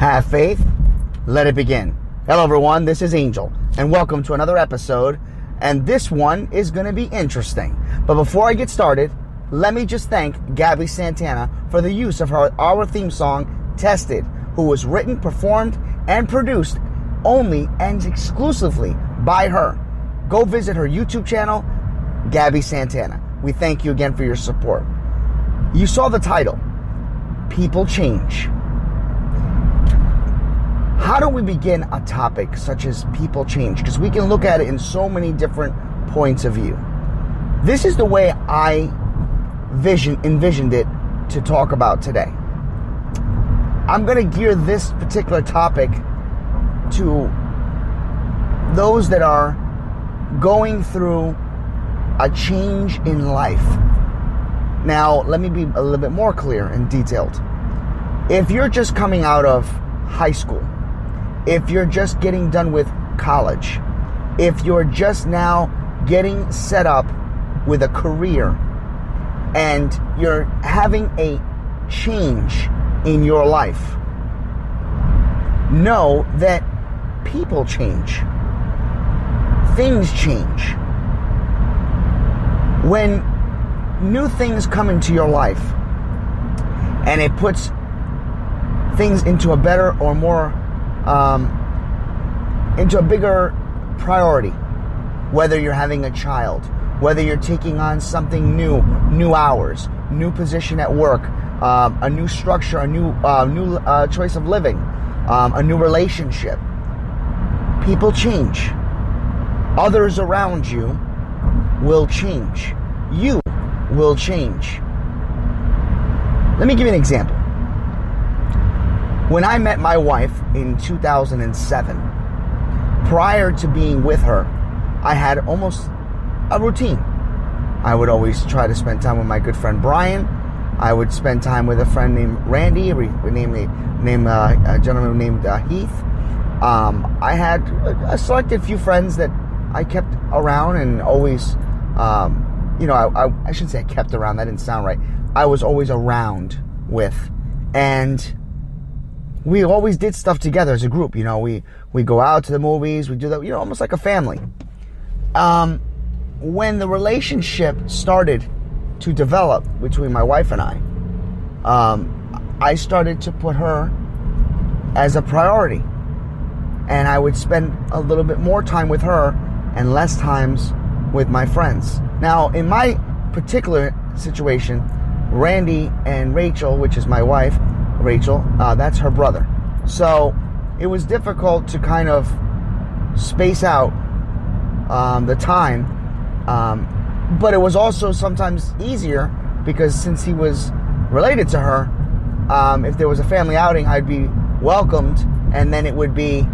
Have faith. Let it begin. Hello, everyone. This is Angel, and welcome to another episode. And this one is going to be interesting. But before I get started, let me just thank GABBIE Santana for the use of our theme song, Tested, who was written, performed, and produced only and exclusively by her. Go visit her YouTube channel, GABBIE Santana. We thank you again for your support. You saw the title, People Change. How do we begin a topic such as people change? Because we can look at it in so many different points of view. This is the way I envisioned it to talk about today. I'm going to gear this particular topic to those that are going through a change in life. Now, let me be a little bit more clear and detailed. If you're just coming out of high school, if you're just getting done with college, if you're just now getting set up with a career and you're having a change in your life, know that people change. Things change. When new things come into your life and it puts things into a better or more into a bigger priority, whether you're having a child, whether you're taking on something new hours, new position at work, a new structure, a new choice of living, a new relationship. People change. Others around you will change. You will change. Let me give you an example. When I met my wife in 2007, prior to being with her, I had almost a routine. I would always try to spend time with my good friend Brian. I would spend time with a friend named Randy, a gentleman named Heath. I had a selected few friends that I kept around and always, I shouldn't say I kept around, that didn't sound right. I was always around with. And we always did stuff together as a group. We go out to the movies, we do that, almost like a family. When the relationship started to develop between my wife and I started to put her as a priority. And I would spend a little bit more time with her and less times with my friends. Now, in my particular situation, Randy and Rachel, which is my wife, Rachel, that's her brother. So it was difficult to kind of space out the time, but it was also sometimes easier because since he was related to her, if there was a family outing, I'd be welcomed, and then it would be,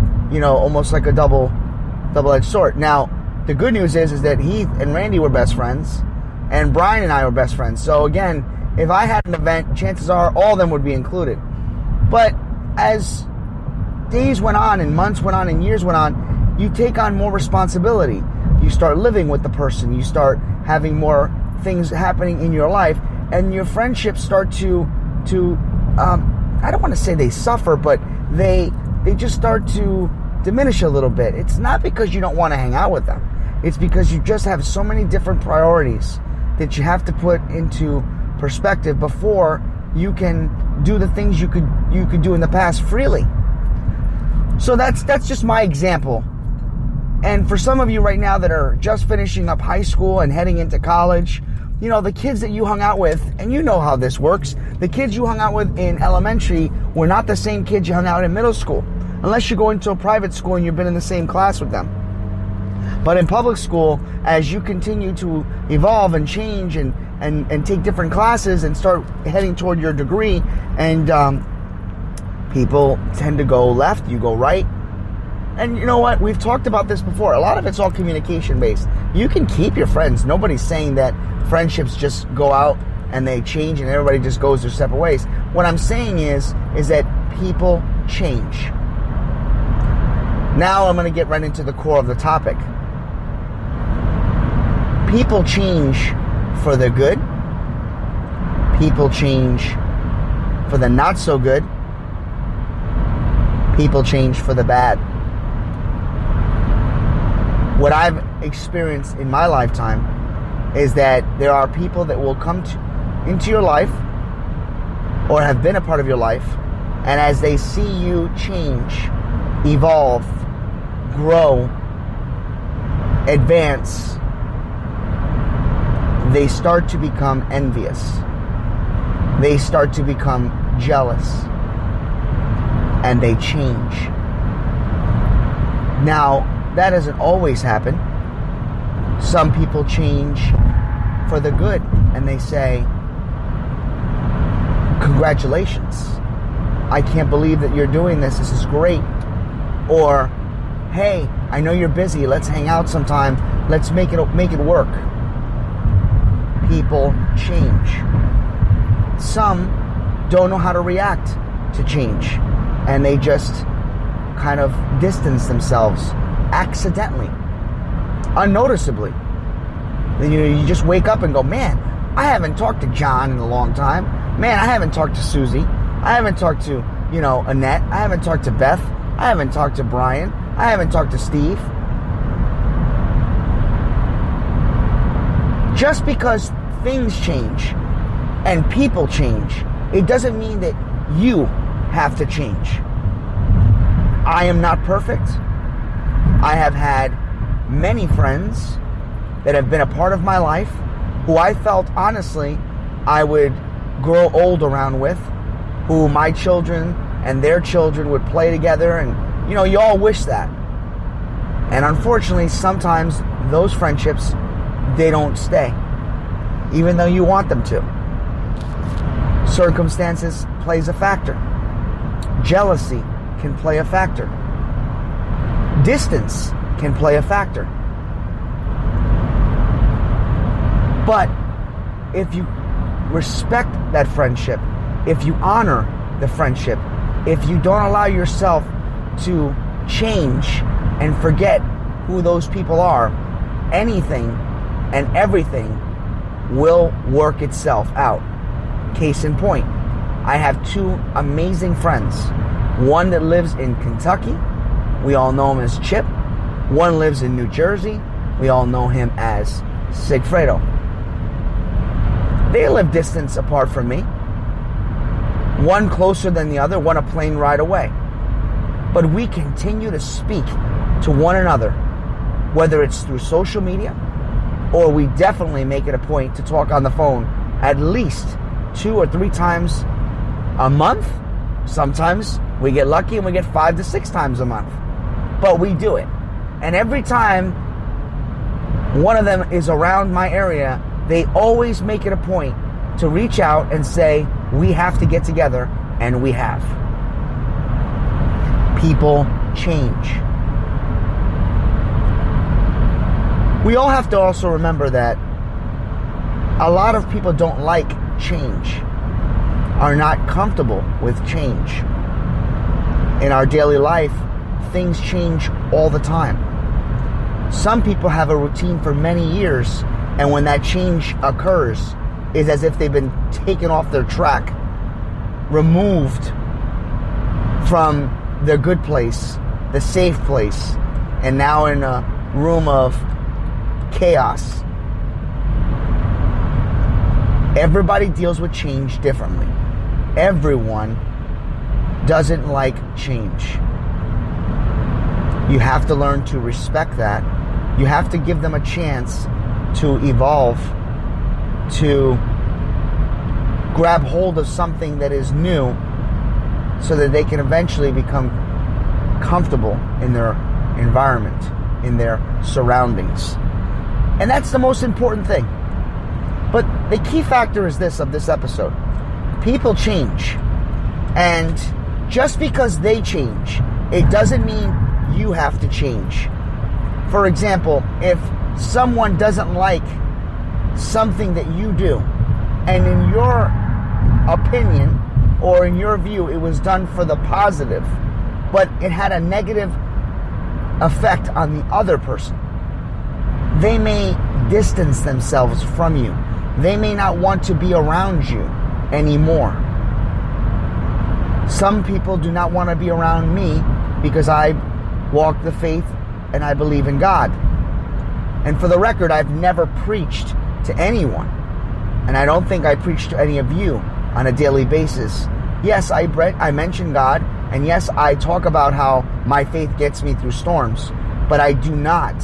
almost like a double-edged sword. Now, the good news is that Heath and Randy were best friends, and Brian and I were best friends. So again, if I had an event, chances are all of them would be included. But as days went on and months went on and years went on, you take on more responsibility. You start living with the person. You start having more things happening in your life, and your friendships start to I don't want to say they suffer, but they just start to diminish a little bit. It's not because you don't want to hang out with them. It's because you just have so many different priorities that you have to put into perspective before you can do the things you could do in the past freely. So that's just my example. And for some of you right now that are just finishing up high school and heading into college, the kids that you hung out with, and you know how this works, the kids you hung out with in elementary were not the same kids you hung out in middle school, unless you go into a private school and you've been in the same class with them. But in public school, as you continue to evolve and change and take different classes and start heading toward your degree, and people tend to go left, you go right. And you know what? We've talked about this before. A lot of it's all communication based. You can keep your friends. Nobody's saying that friendships just go out and they change and everybody just goes their separate ways. What I'm saying is that people change. Now I'm going to get right into the core of the topic. People change for the good. People change for the not so good. People change for the bad. What I've experienced in my lifetime is that there are people that will come into your life or have been a part of your life, and as they see you change, evolve, grow, advance, they start to become envious. They start to become jealous. And they change. Now, that doesn't always happen. Some people change for the good, and they say, congratulations. I can't believe that you're doing this. This is great. Or, hey, I know you're busy. Let's hang out sometime. Let's make it work. People change. Some don't know how to react to change, and they just kind of distance themselves accidentally, unnoticeably. You just wake up and go, man, I haven't talked to John in a long time. Man, I haven't talked to Susie. I haven't talked to, Annette. I haven't talked to Beth. I haven't talked to Brian. I haven't talked to Steve. Just because things change and people change, it doesn't mean that you have to change. I am not perfect. I have had many friends that have been a part of my life who I felt, honestly, I would grow old around with, who my children and their children would play together, and you all wish that. And unfortunately, sometimes those friendships, they don't stay, even though you want them to. Circumstances plays a factor. Jealousy can play a factor. Distance can play a factor. But if you respect that friendship, if you honor the friendship, if you don't allow yourself to change and forget who those people are, anything and everything will work itself out. Case in point, I have two amazing friends. One that lives in Kentucky. We all know him as Chip. One lives in New Jersey. We all know him as Sigfredo. They live distance apart from me. One closer than the other, one a plane ride away. But we continue to speak to one another, whether it's through social media, or we definitely make it a point to talk on the phone at least 2 or 3 times a month. Sometimes we get lucky and we get 5 to 6 times a month. But we do it. And every time one of them is around my area, they always make it a point to reach out and say, we have to get together, and we have. People change. We all have to also remember that a lot of people don't like change, are not comfortable with change. In our daily life, things change all the time. Some people have a routine for many years, and when that change occurs, it's as if they've been taken off their track, removed from their good place, the safe place, and now in a room of chaos. Everybody deals with change differently. Everyone doesn't like change. You have to learn to respect that. You have to give them a chance to evolve, to grab hold of something that is new so that they can eventually become comfortable in their environment, in their surroundings. And that's the most important thing. But the key factor is this of this episode. People change. And just because they change, it doesn't mean you have to change. For example, if someone doesn't like something that you do, and in your opinion or in your view it was done for the positive, but it had a negative effect on the other person, they may distance themselves from you. They may not want to be around you anymore. Some people do not want to be around me because I walk the faith and I believe in God. And for the record, I've never preached to anyone. And I don't think I preach to any of you on a daily basis. Yes, I mention God, and yes, I talk about how my faith gets me through storms, but I do not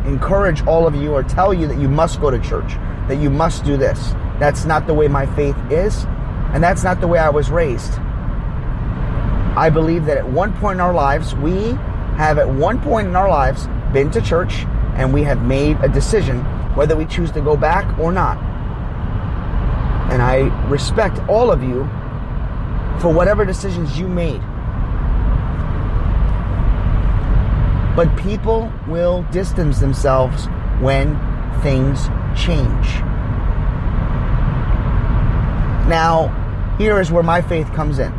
encourage all of you or tell you that you must go to church, that you must do this. That's not the way my faith is, and that's not the way I was raised. I believe that at one point in our lives, we have at one point in our lives been to church, and we have made a decision whether we choose to go back or not. And I respect all of you for whatever decisions you made. But people will distance themselves when things change. Now, here is where my faith comes in.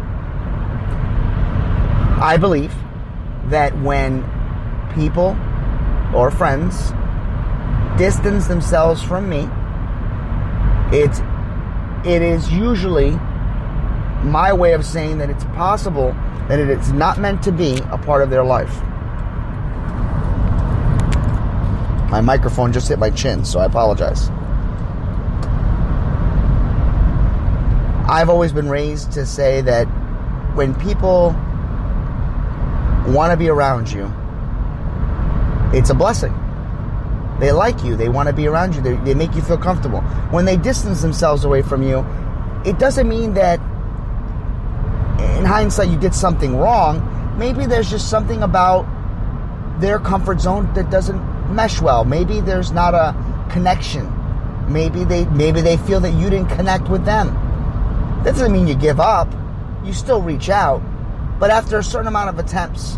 I believe that when people or friends distance themselves from me, it is usually my way of saying that it's possible that it is not meant to be a part of their life. My microphone just hit my chin, so I apologize. I've always been raised to say that when people want to be around you, it's a blessing. They like you. They want to be around you. They make you feel comfortable. When they distance themselves away from you, it doesn't mean that in hindsight you did something wrong. Maybe there's just something about their comfort zone that doesn't mesh well. Maybe there's not a connection. Maybe they feel that you didn't connect with them. That doesn't mean you give up. You still reach out. But after a certain amount of attempts,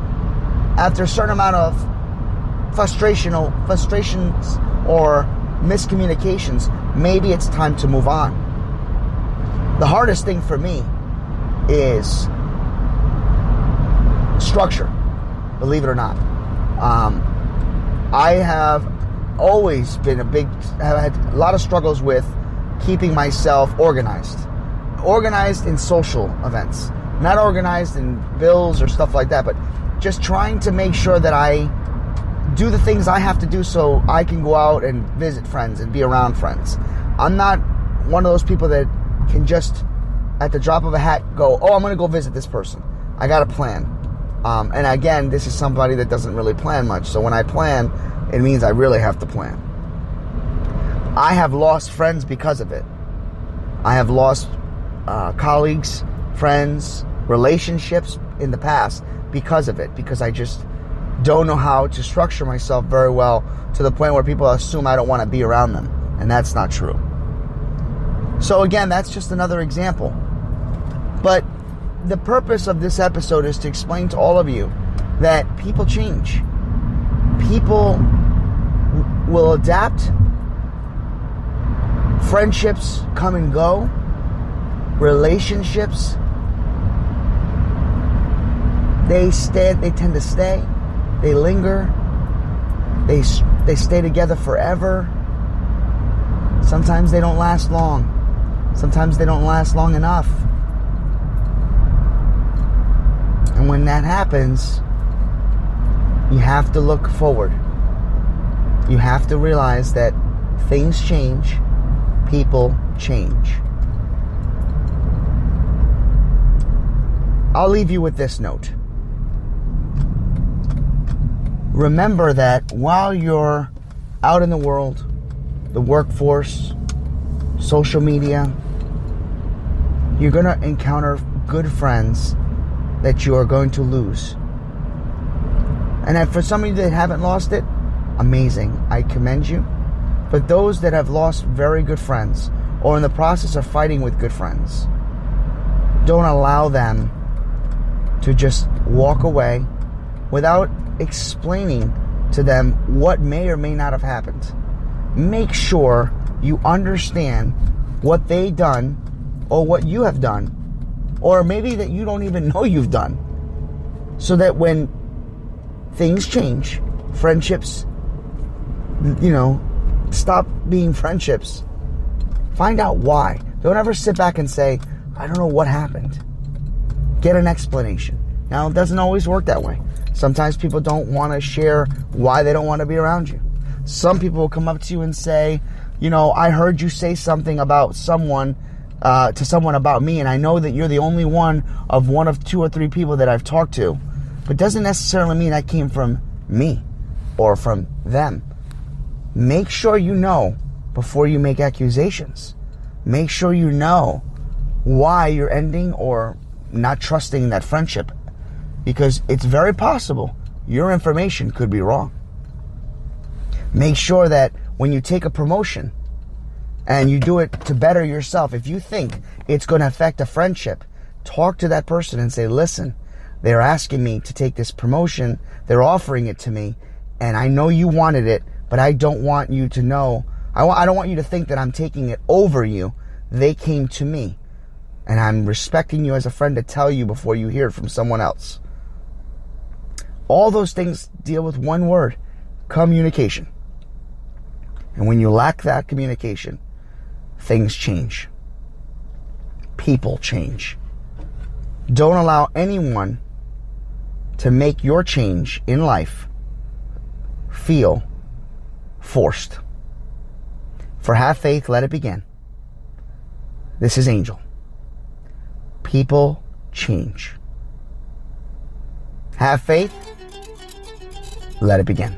after a certain amount of frustrations or miscommunications, maybe it's time to move on. The hardest thing for me is structure, believe it or not. I have always been have had a lot of struggles with keeping myself organized in social events, not organized in bills or stuff like that, but just trying to make sure that I do the things I have to do so I can go out and visit friends and be around friends. I'm not one of those people that can just at the drop of a hat go, oh, I'm going to go visit this person. I got a plan. And again, this is somebody that doesn't really plan much. So when I plan, it means I really have to plan. I have lost friends because of it. I have lost colleagues, friends, relationships in the past because of it. Because I just don't know how to structure myself very well to the point where people assume I don't want to be around them. And that's not true. So again, that's just another example. But the purpose of this episode is to explain to all of you that people change. People will adapt. Friendships come and go. Relationships, they tend to stay. They linger. They stay together forever. Sometimes they don't last long. Sometimes they don't last long enough. And when that happens, you have to look forward. You have to realize that things change, people change. I'll leave you with this note. Remember that while you're out in the world, the workforce, social media, you're going to encounter good friends that you are going to lose. And for some of you that haven't lost it, amazing. I commend you. But those that have lost very good friends or in the process of fighting with good friends, don't allow them to just walk away without explaining to them what may or may not have happened. Make sure you understand what they've done or what you have done, or maybe that you don't even know you've done, so that when things change, friendships, stop being friendships. Find out why. Don't ever sit back and say, I don't know what happened. get an explanation. Now, it doesn't always work that way. Sometimes people don't want to share why they don't want to be around you. Some people will come up to you and say, I heard you say something about someone, to someone about me, and I know that you're the only one of 2 or 3 people that I've talked to. But doesn't necessarily mean that came from me or from them. Make sure you know before you make accusations. Make sure you know why you're ending or not trusting that friendship. Because it's very possible your information could be wrong. Make sure that when you take a promotion and you do it to better yourself, if you think it's going to affect a friendship, talk to that person and say, listen, they're asking me to take this promotion. They're offering it to me. And I know you wanted it, but I don't want you to know. I don't want you to think that I'm taking it over you. They came to me. And I'm respecting you as a friend to tell you before you hear it from someone else. All those things deal with one word: communication. And when you lack that communication, things change. People change. Don't allow anyone to make your change in life feel forced. For have faith, let it begin. This is Angel. People change. Have faith, let it begin.